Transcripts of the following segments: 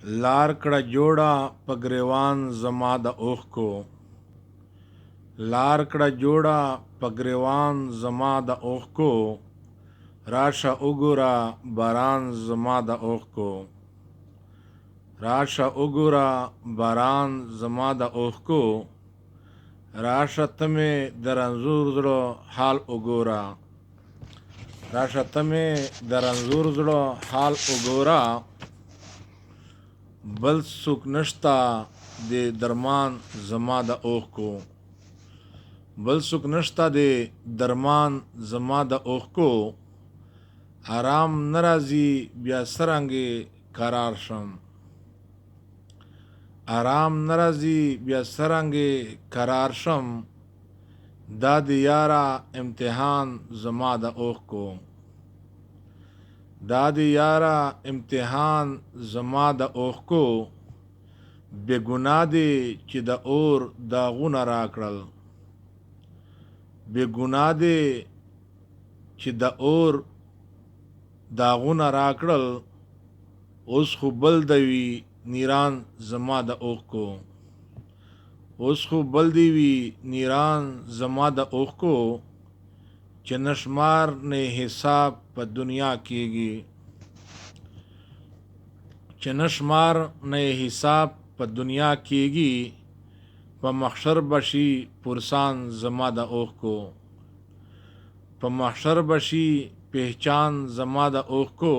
لار کړه جوړه په ګریوان زما د اوښکو، لار کړه جوړه په ګریوان زما د اوښکو، راشه وګوره باران زما د اوښکو، راشه وګوره باران زما د اوښکو، راشه ته مې د رنځور زړه حال وګوره، راشه ته مې د رنځور زړه حال وګوره، بل څوک نشته د درمان زما د اوښکو، بل څوک نشته د درمان زما د اوښکو، آرام نه راځي بیا څرنګې قرار شم، آرام نه راځي بیا څرنګې قرار شم، دا د یاره امتحان زما د اوښکو، دا د یاره امتحان زما د اوښکو، بې ګناه دی چې د اور داغونه راکړل، بې ګناه دی چې د اور داغونه راکړل، اوس خو بل دی وي نیران زما د اوښکو، اوس خو بل دی وي نیران زما د اوښکو، چې نه شمار نه حساب په دنیا کېږي، چې نه شمار نه حساب په دنیا کېږي، په محشر بشي پرسان زما د اوښکو، په محشر بشي پہچان زما د اوښکو،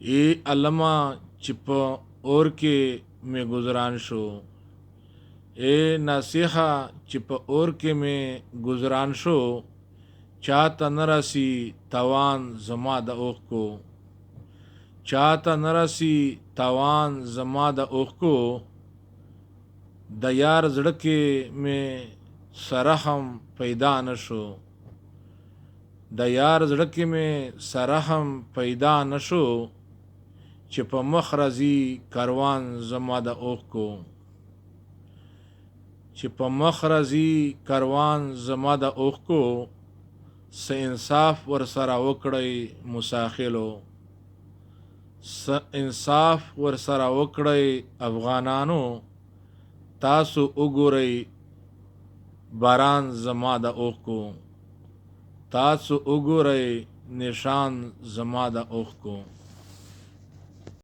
ای علما چې په اور کې مې گزران شو، ای ناسیخه چې په اور کې مې گزران شو، چاته نه رسی توان زما د اوښکو، چاته نه رسی توان زما د اوښکو، د یار زړه کې مې سرحم پیدا نشو، د یار زړه کې مې سرحم پیدا نشو، چې په مخ راځي کاروان زما د اوښکو، چې په مخ راځي کاروان زما د اوښکو، څه انصاف ورسره وکړئ مساخلو، څه انصاف ورسره وکړئ افغانانو، تاسو وګورئ باران زما د اوښکو، تاسو وګورئ نشان زما د اوښکو.